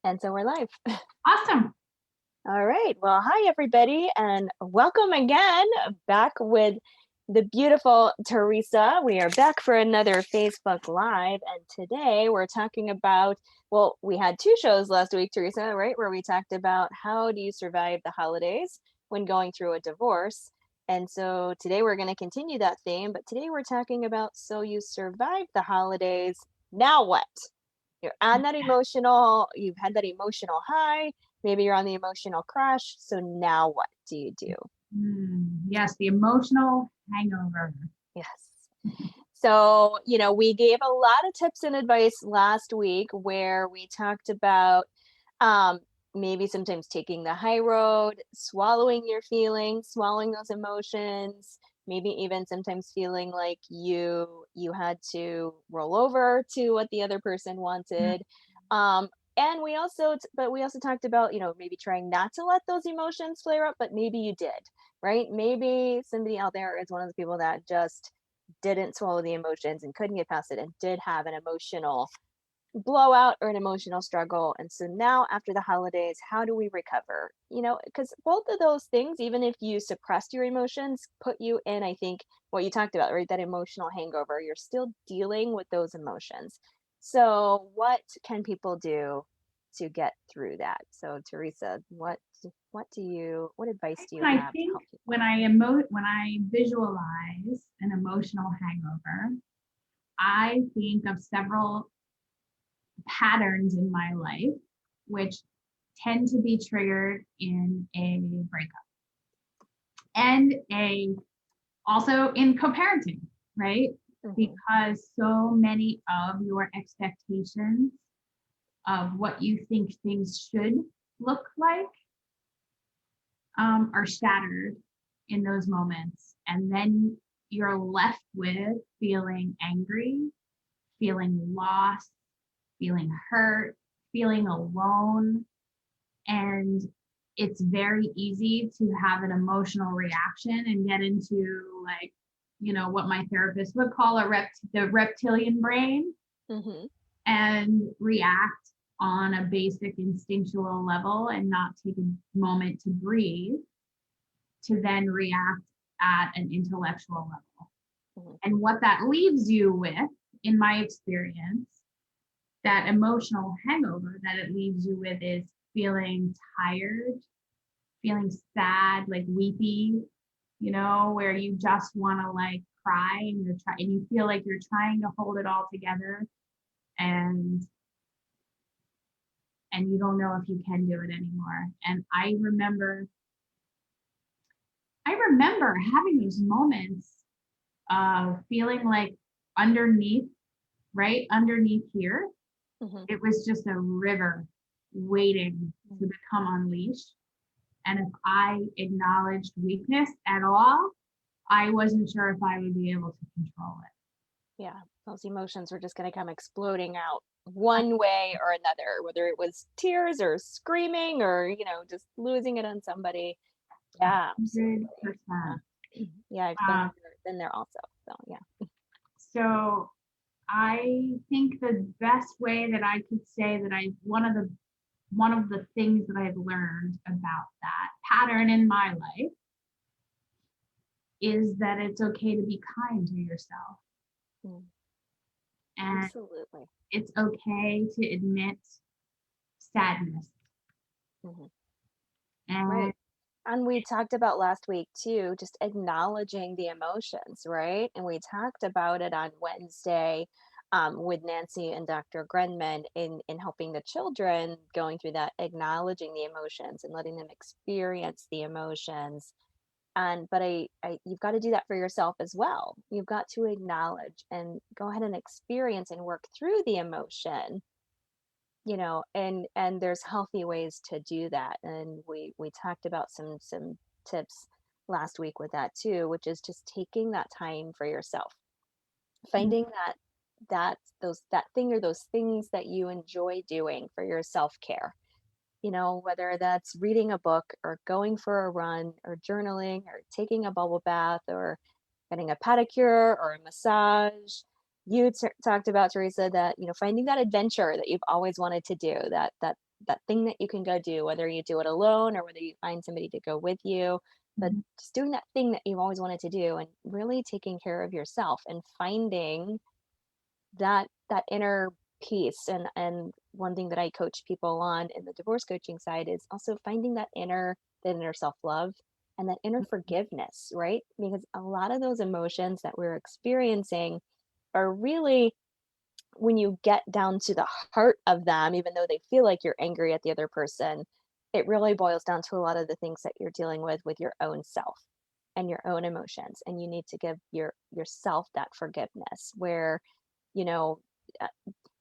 And so we're live. Awesome. All right. Well, hi, everybody, and welcome again back with the beautiful Teresa. We are back for another Facebook Live. And today we're talking about, well, we had two shows last week, Teresa, right? Where we talked about how do you survive the holidays when going through a divorce. And so today we're going to continue that theme. But today we're talking about so you survived the holidays. Now what? You're on that emotional, you've had that emotional high, maybe you're on the emotional crash. So now what do you do? Yes, the emotional hangover. Yes. So, we gave a lot of tips and advice last week where we talked about um, maybe sometimes taking the high road, swallowing your feelings, swallowing those emotions, maybe even sometimes feeling like you had to roll over to what the other person Mm, wanted. And we also talked about, maybe trying not to let those emotions flare up, but maybe you did, right? Maybe somebody out there is one of the people that just didn't swallow the emotions and couldn't get past it and did have an emotional blowout or an emotional struggle. And so now after the holidays, how do we recover? Because both of those things, even if you suppressed your emotions, put you in, I think, what you talked about, right? That emotional hangover. You're still dealing with those emotions. So what can people do to get through that? So Teresa, what advice do you And I have to think help people? when I visualize an emotional hangover, I think of several patterns in my life which tend to be triggered in a breakup and a also in co-parenting, right? Hmm. Because so many of your expectations of what you think things should look like are shattered in those moments. And then you're left with feeling angry, feeling lost, feeling hurt, feeling alone. And it's very easy to have an emotional reaction and get into like, what my therapist would call the reptilian brain Hmm. and react on a basic instinctual level and not take a moment to breathe to then react at an intellectual level. Hmm. And what that leaves you with, in my experience, that emotional hangover that it leaves you with is feeling tired, feeling sad, like weepy, where you just want to like cry and and you feel like you're trying to hold it all together and you don't know if you can do it anymore. And I remember having those moments of feeling like underneath, right underneath here, Hmm. it was just a river waiting to become unleashed. And if I acknowledged weakness at all, I wasn't sure if I would be able to control it. Yeah, those emotions were just going to come exploding out one way or another, whether it was tears or screaming or, just losing it on somebody. Yeah, absolutely. 100%. Yeah. Yeah, I've Uh, been there also. So, yeah. so I think the best way that I could say that one of the things that I've learned about that pattern in my life is that it's okay to be kind to yourself, Mm, and absolutely. it's okay to admit sadness. Hmm. And Right. And we talked about last week too, just acknowledging the emotions, right? And we talked about it on Wednesday with Nancy and Dr. Grenman in helping the children going through that, acknowledging the emotions and letting them experience the emotions. And but you've got to do that for yourself as well. You've got to acknowledge and go ahead and experience and work through the emotion, and there's healthy ways to do that. And we talked about some tips last week with that too, which is just taking that time for yourself, finding that thing or those things that you enjoy doing for your self-care, whether that's reading a book or going for a run or journaling or taking a bubble bath or getting a pedicure or a massage. You talked about, Teresa, that finding that adventure that you've always wanted to do, that that thing that you can go do, whether you do it alone or whether you find somebody to go with you, but Mhm. just doing that thing that you've always wanted to do and really taking care of yourself and finding that inner peace. And one thing that I coach people on in the divorce coaching side is also finding that inner self-love and that inner forgiveness, right? Because a lot of those emotions that we're experiencing are really, when you get down to the heart of them, even though they feel like you're angry at the other person, it really boils down to a lot of the things that you're dealing with your own self and your own emotions. And you need to give yourself that forgiveness where, you know, uh,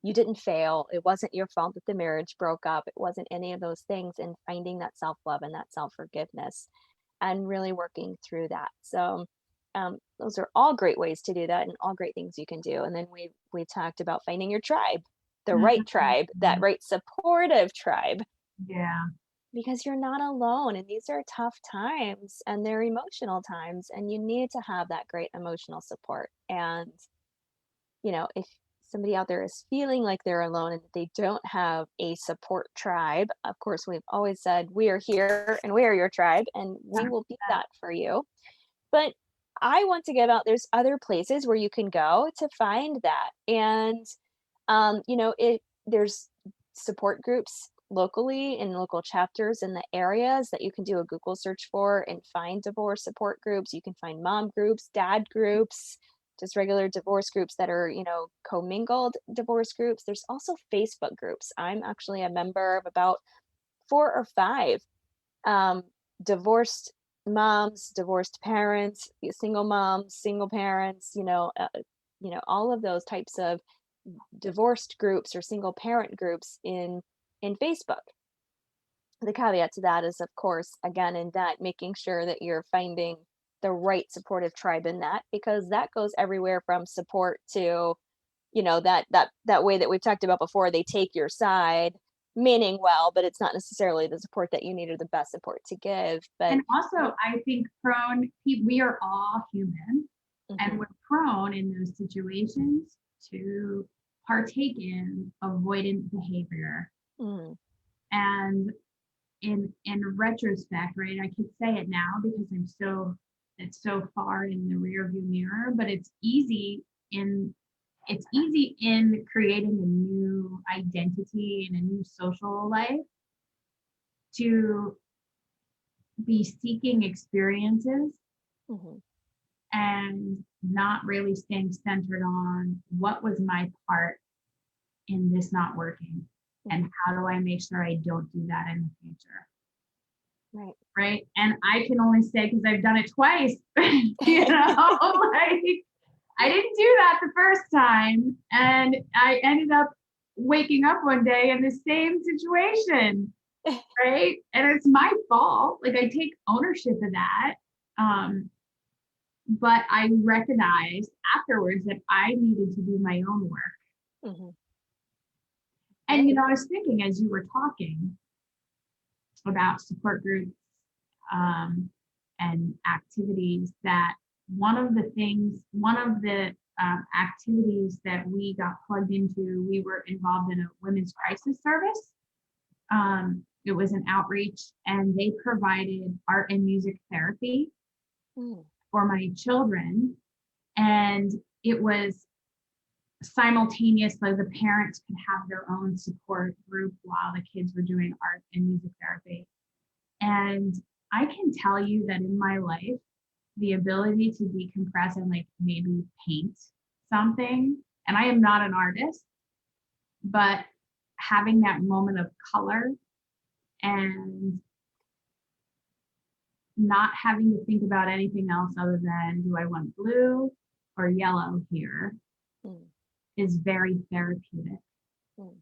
you didn't fail. It wasn't your fault that the marriage broke up. It wasn't any of those things. And finding that self love and that self forgiveness and really working through that. So, those are all great ways to do that and all great things you can do. And then we talked about finding your tribe, the right tribe, that Mhm. right supportive tribe, Yeah. because you're not alone. And these are tough times and they're emotional times, and you need to have that great emotional support. And if somebody out there is feeling like they're alone and they don't have a support tribe, of course, we've always said we are here and we are your tribe and we will be 100%. that for you. But I want to give out, there's other places where you can go to find that. And, there's support groups locally in local chapters in the areas that you can do a Google search for and find divorce support groups. You can find mom groups, dad groups, just regular divorce groups that are, commingled divorce groups. There's also Facebook groups. I'm actually a member of about 4 or 5 um, divorced moms, divorced parents, single moms, single parents, all of those types of divorced groups or single parent groups in Facebook. The caveat to that is, of course, again, in that making sure that you're finding the right supportive tribe in that, because that goes everywhere from support to, that way that we've talked about before, they take your side, meaning well, but it's not necessarily the support that you need or the best support to give. But And also, I think we are all human, and mhm, we're prone in those situations to partake in avoidant behavior. mhm, And in retrospect, right, I could say it now because it's so far in the rear view mirror, but in it's easy in creating a new identity and a new social life to be seeking experiences mhm, and not really staying centered on what was my part in this not working mhm. and how do I make sure I don't do that in the future. Right. Right. And I can only say because I've done it twice, like I didn't do that the first time. And I ended up waking up one day in the same situation. Right. And it's my fault. Like I take ownership of that. Um, but I recognized afterwards that I needed to do my own work. Mhm. And, Right. I was thinking as you were talking about support groups um, and activities that one of the activities that we got plugged into, we were involved in a women's crisis service. It was an outreach, and they provided art and music therapy Mm, for my children. And it was simultaneously the parents could have their own support group while the kids were doing art and music therapy. And I can tell you that in my life, the ability to decompress and like maybe paint something, and I am not an artist, but having that moment of color and not having to think about anything else other than do I want blue or yellow here mm, is very therapeutic. mm,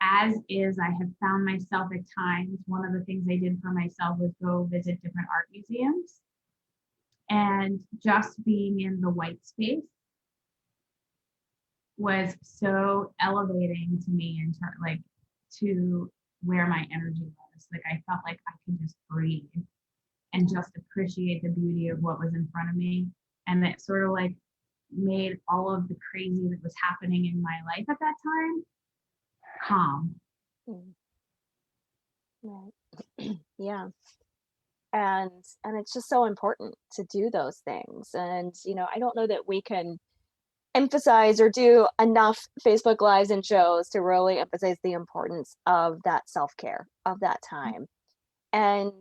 As is, I have found myself at times, one of the things I did for myself was go visit different art museums, and just being in the white space was so elevating to me like to where my energy was. Like I felt like I could just breathe and yeah. just appreciate the beauty of what was in front of me. And it sort of like made all of the crazy that was happening in my life at that time calm. Mm. Right. Yeah. And it's just so important to do those things. And, I don't know that we can emphasize or do enough Facebook lives and shows to really emphasize the importance of that self-care, of that time. And,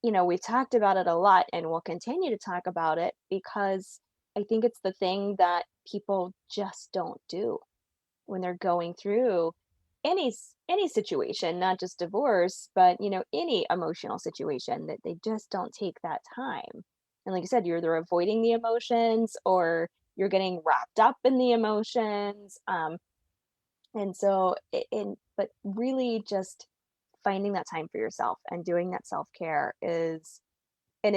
we've talked about it a lot and we'll continue to talk about it because I think it's the thing that people just don't do when they're going through any situation, not just divorce, but any emotional situation, that they just don't take that time. And like you said, you're either avoiding the emotions or you're getting wrapped up in the emotions. And so, but really just finding that time for yourself and doing that self-care is, and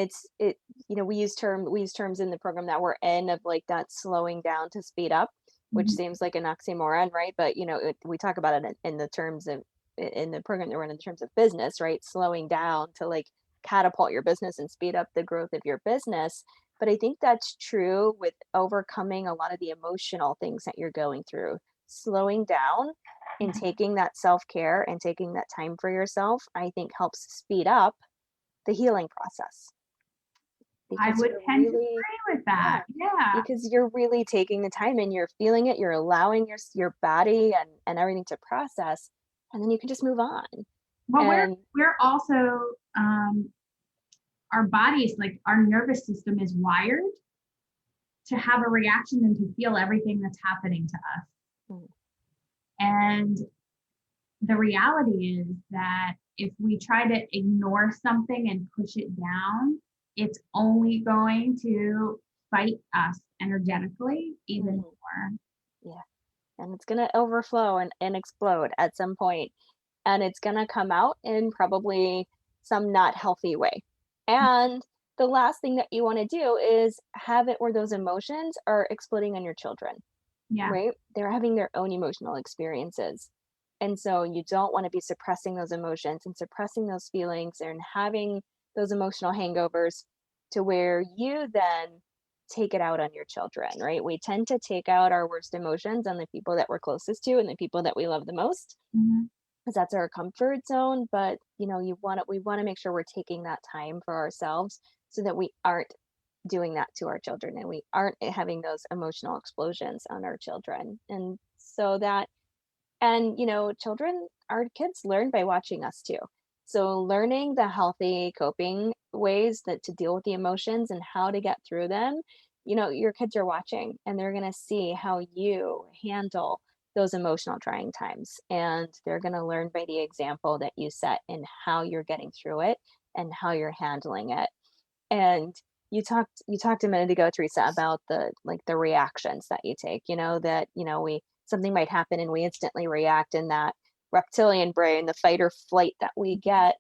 we use terms in the program that we're in of like that slowing down to speed up, which Mhm. seems like an oxymoron, right? But we talk about it in the terms of in the program that we're in terms of business, right? Slowing down to like catapult your business and speed up the growth of your business. But I think that's true with overcoming a lot of the emotional things that you're going through. Slowing down and Yeah. taking that self-care and taking that time for yourself, I think helps speed up the healing process I because would you're tend to really, agree with yeah, that. Yeah. because you're really taking the time and you're feeling it, you're allowing your body and everything to process, and then you can just move on. Well, And we're also, um, our bodies, like our nervous system is wired to have a reaction and to feel everything that's happening to us. mm, And the reality is that if we try to ignore something and push it down, it's only going to fight us energetically even mhm, more. yeah, and it's gonna overflow and explode at some point, and it's gonna come out in probably some not healthy way. And the last thing that you want to do is have it where those emotions are exploding on your children. Yeah. Right? They're having their own emotional experiences. And so you don't want to be suppressing those emotions and suppressing those feelings and having those emotional hangovers to where you then take it out on your children, right? We tend to take out our worst emotions on the people that we're closest to and the people that we love the most Mhm. because that's our comfort zone. But we want to make sure we're taking that time for ourselves so that we aren't doing that to our children and we aren't having those emotional explosions on our children. And so that, and children, our kids learn by watching us too. So learning the healthy coping ways that to deal with the emotions and how to get through them, your kids are watching and they're going to see how you handle those emotional trying times, and they're going to learn by the example that you set and how you're getting through it and how you're handling it. And you talked a minute ago, Teresa, about the reactions that you take, that, we something might happen and we instantly react in that reptilian brain, the fight or flight that we get.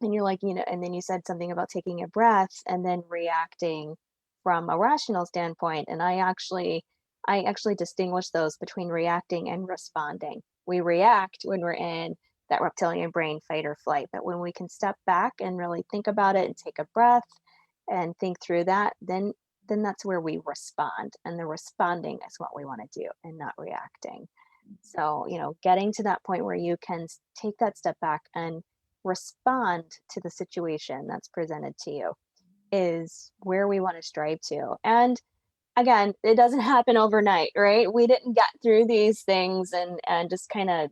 And you're like, and then you said something about taking a breath and then reacting from a rational standpoint. And I actually distinguish those between reacting and responding. We react when we're in that reptilian brain fight or flight, but when we can step back and really think about it and take a breath and think through that, then that's where we respond. And the responding is what we want to do and not reacting. So, getting to that point where you can take that step back and respond to the situation that's presented to you is where we want to strive to. And again, it doesn't happen overnight, right? We didn't get through these things and just kind of,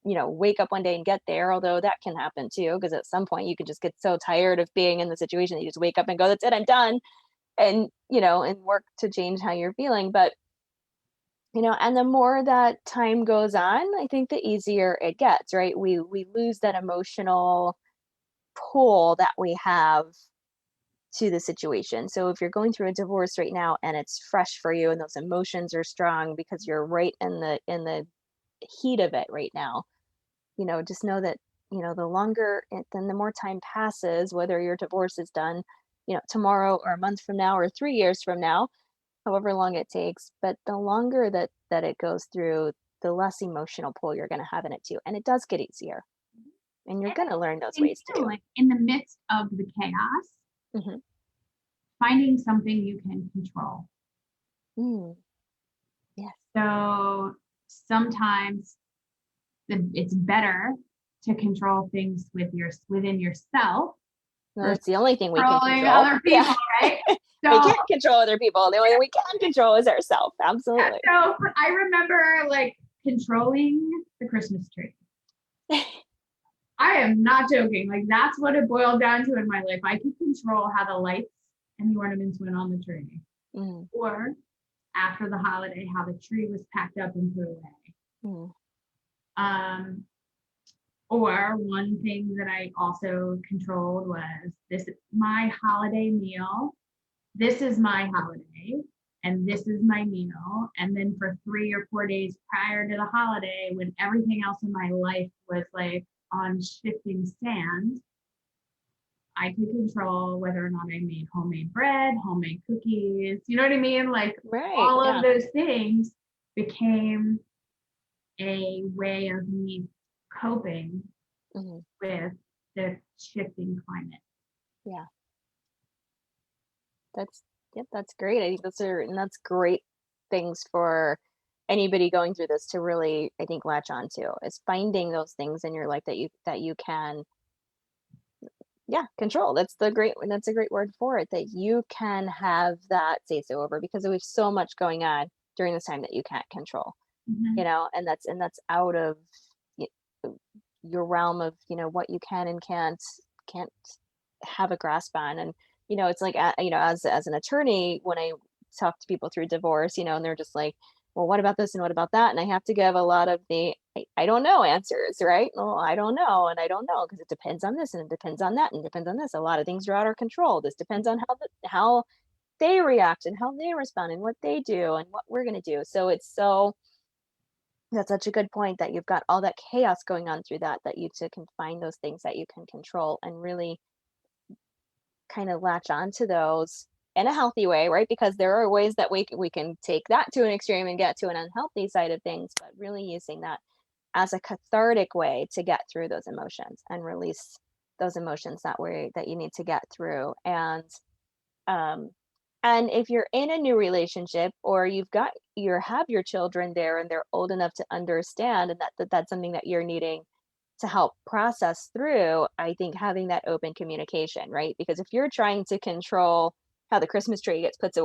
wake up one day and get there, although that can happen too, because at some point you could just get so tired of being in the situation that you just wake up and go, that's it, I'm done. And, and work to change how you're feeling. But and the more that time goes on, I think the easier it gets, right? We lose that emotional pull that we have to the situation. So if you're going through a divorce right now and it's fresh for you and those emotions are strong because you're right in the heat of it right now, just know that, the longer then the more time passes, whether your divorce is done, tomorrow or a month from now or 3 years from now, however long it takes, but the longer that it goes through, the less emotional pull you're gonna have in it too, and it does get easier, and you're And I gonna learn those think ways too, too. like in the midst of the chaos, Mhm. finding something you can control. Mm, yes. So sometimes it's better to control things within yourself Well, versus it's the only thing we can controlling control. other Yeah. people, right? We So can't control other people. The only thing we can control is ourselves. Absolutely. I remember like controlling the Christmas tree. I am not joking. Like that's what it boiled down to in my life. I could control how the lights and the ornaments went on the tree, Mm, or after the holiday, how the tree was packed up and put away. mm, Um, or one thing that I also controlled was this is my holiday meal. This is my holiday, and this is my meal. And then for 3 or 4 days prior to the holiday, when everything else in my life was like on shifting sand, I could control whether or not I made homemade bread, homemade cookies. You know what I mean? Like right. all of Yeah. those things became a way of me coping Hmm. with the shifting climate. Yeah. That's, yep, that's great. I think that's great things for anybody going through this to really, I think, latch on to, is finding those things in your life that you can, yeah, control. That's a great word for it, that you can have that say so over, because there was so much going on during this time that you can't control, Mm-hmm. and that's out of y- your realm of, what you can and can't have a grasp on. And it's like, as an attorney, when I talk to people through divorce, and they're just like, well, what about this and what about that, and I have to give a lot of the I don't know answers, right? Well, I don't know, and I don't know because it depends on this and it depends on that and it depends on this. A lot of things are out of our control. This depends on how they react and how they respond and what they do and what we're going to do. So that's such a good point, that you've got all that chaos going on through that you can find those things that you can control and really kind of latch on to those in a healthy way, right? Because there are ways that we can take that to an extreme and get to an unhealthy side of things, but really using that as a cathartic way to get through those emotions and release those emotions that you need to get through. Um and if you're in a new relationship, or you have your children there and they're old enough to understand, and that's something that you're needing to help process through, I think having that open communication, right? Because if you're trying to control how the Christmas tree gets put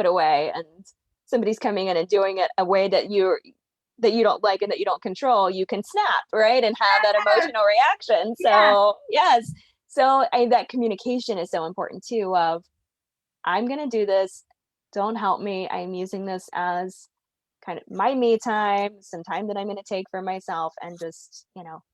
away, and somebody's coming in and doing it a way that you don't like and that you don't control, you can snap, right? And have that emotional reaction. Yeah. So, yes. So, that communication is so important too, of, I'm going to do this. Don't help me. I'm using this as kind of my me time, some time that I'm going to take for myself, and just,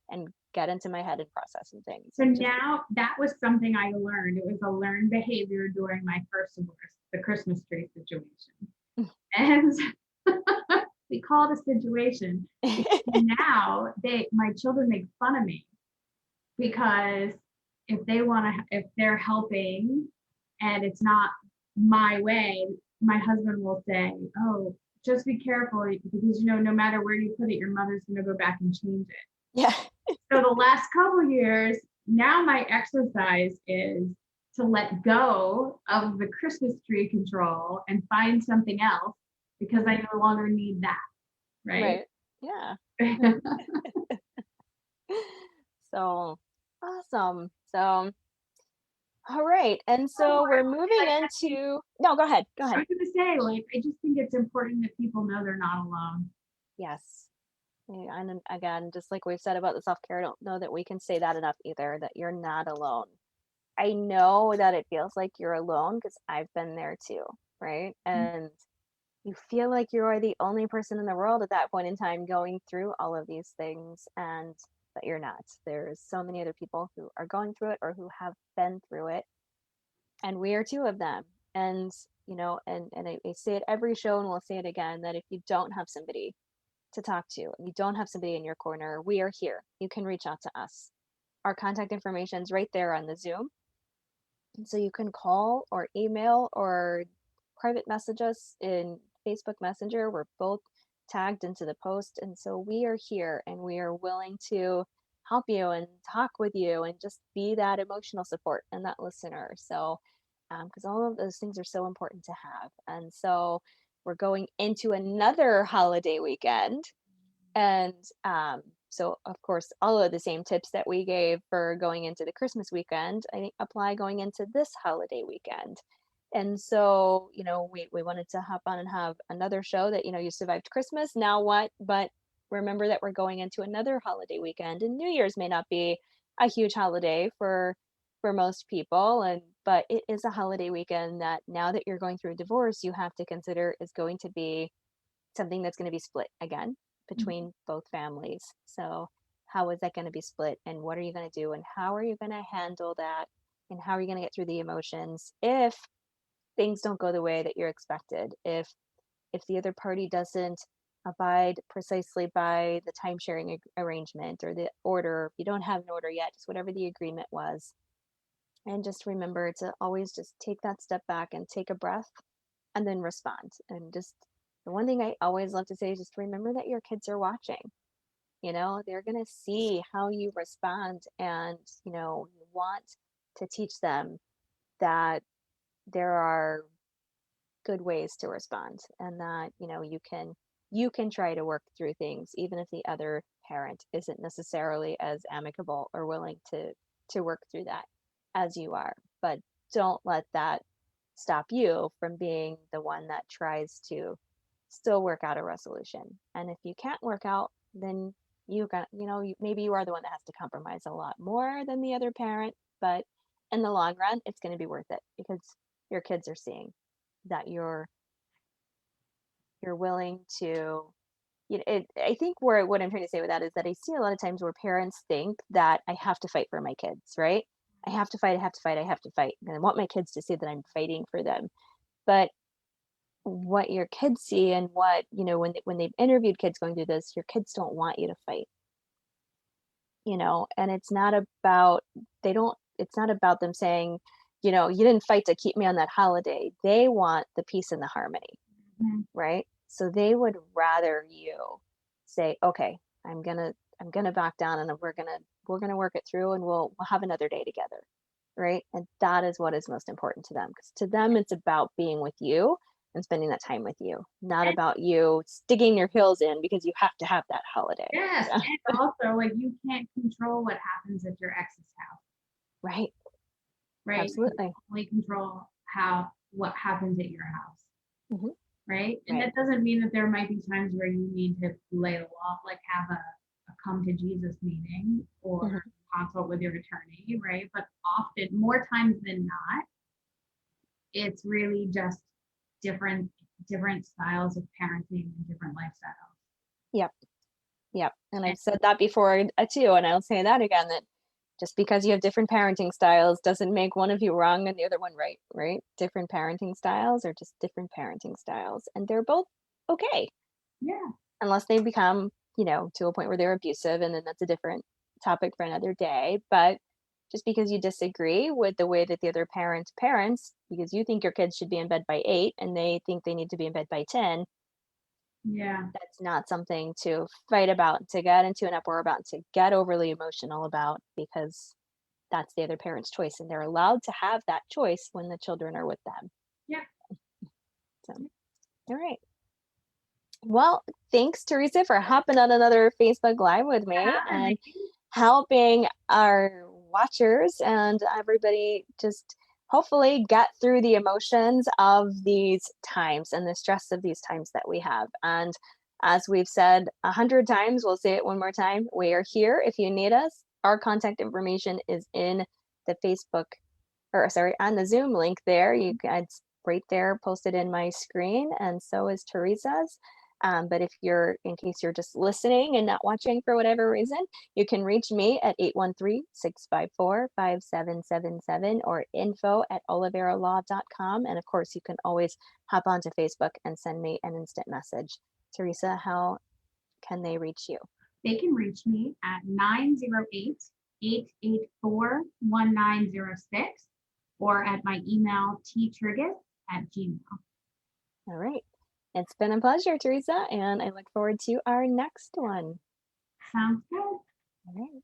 and get into my head and process some things So and just, now that was something I learned. It was a learned behavior during my first divorce, the Christmas tree situation. And we call it a situation because now my children make fun of me, because if they're helping and it's not my way, my husband will say, oh, just be careful because no matter where you put it, your mother's going to go back and change it. yeah. So the last couple years, now my exercise is to let go of the Christmas tree control and find something else, because I no longer need that, right? Right. Yeah. So awesome. So, all right. And Oh, so we're moving I into, no, go ahead. Go ahead. was going to say, like, I just think it's important that people know they're not alone. Yes. Yeah, and then again, just like we've said about the self-care, I don't know that we can say that enough either, that you're not alone. I know that it feels like you're alone because I've been there too, right? And you feel like you are the only person in the world at that point in time going through all of these things, but you're not. There's so many other people who are going through it or who have been through it, and we are two of them. And I say it every show, and we'll say it again, that if you don't have somebody to talk to, and you don't have somebody in your corner, we are here. You can reach out to us. Our contact information is right there on the Zoom. And so you can call or email or private message us in Facebook Messenger. We're both tagged into the post. And so we are here and we are willing to help you and talk with you and just be that emotional support and that listener. So, because all of those things are so important to have. And so we're going into another holiday weekend. And So, of course, all of the same tips that we gave for going into the Christmas weekend, I think apply going into this holiday weekend. And so, we wanted to hop on and have another show that, you survived Christmas. Now what? But remember that we're going into another holiday weekend, and New Year's may not be a huge holiday for most people, but it is a holiday weekend that now that you're going through a divorce, you have to consider is going to be something that's going to be split again Mhm. between both families. So, how is that going to be split, and what are you going to do, and how are you going to handle that, and how are you going to get through the emotions if things don't go the way that you're expected? If the other party doesn't abide precisely by the time sharing arrangement or the order, if you don't have an order yet, just whatever the agreement was. And just remember to always just take that step back and take a breath and then respond. And just the one thing I always love to say is just remember that your kids are watching. They're going to see how you respond, and, you want to teach them that there are good ways to respond, and that, you can try to work through things even if the other parent isn't necessarily as amicable or willing to work through that as you are. But don't let that stop you from being the one that tries to still work out a resolution. And if you can't work out, then maybe you are the one that has to compromise a lot more than the other parent, but in the long run, it's going to be worth it because your kids are seeing that you're willing to. I think where what I'm trying to say with that is that I see a lot of times where parents think that I have to fight for my kids, right? I have to fight, I have to fight, I have to fight. And I want my kids to see that I'm fighting for them. But what your kids see, and what, when they've interviewed kids going through this, your kids don't want you to fight, and it's not about them saying, you didn't fight to keep me on that holiday. They want the peace and the harmony, Mhm. right? So they would rather you say, "Okay, I'm gonna back down, and we're gonna work it through, and we'll have another day together." Right? And that is what is most important to them, because to them it's about being with you and spending that time with you, not And about you sticking your heels in because you have to have that holiday. yes, Yeah. and also, like, you can't control what happens at your ex's house, Right. right? You can Absolutely. only control how what happens at your house, Hmm. right? And Right. that doesn't mean that there might be times where you need to lay the law, like have a come to Jesus meeting or Hmm. consult with your attorney, right? But often, more times than not, it's really just different different styles of parenting and different lifestyles. Yep. Yep. And And I've said that before, too, and I'll say that again, that just because you have different parenting styles doesn't make one of you wrong and the other one right, right? Different parenting styles are just different parenting styles, and they're both okay. yeah, Unless they become, to a point where they're abusive, and then that's a different topic for another day. But just because you disagree with the way that the other parent parents, because you think your kids should be in bed by 8 and they think they need to be in bed by 10, yeah. that's not something to fight about, to get into an uproar about, to get overly emotional about, because that's the other parent's choice, and they're allowed to have that choice when the children are with them. Yeah. So, all right. Well, thanks, Teresa, for hopping on another Facebook Live with me Having me. and helping our watchers and everybody just hopefully get through the emotions of these times and the stress of these times that we have. And as we've said 100 times, we'll say it one more time. We are here if you need us. Our contact information is in the Facebook, or sorry, on the Zoom link there. It's right there posted in my screen, and so is Teresa's. But in case you're just listening and not watching for whatever reason, you can reach me at 813-654-5777 or info@oliverolaw.com. And of course, you can always hop onto Facebook and send me an instant message. Teresa, how can they reach you? They can reach me at 908-884-1906 or at my email ttrigus@gmail. All right. It's been a pleasure, Teresa, and I look forward to our next one. Sounds good. All right.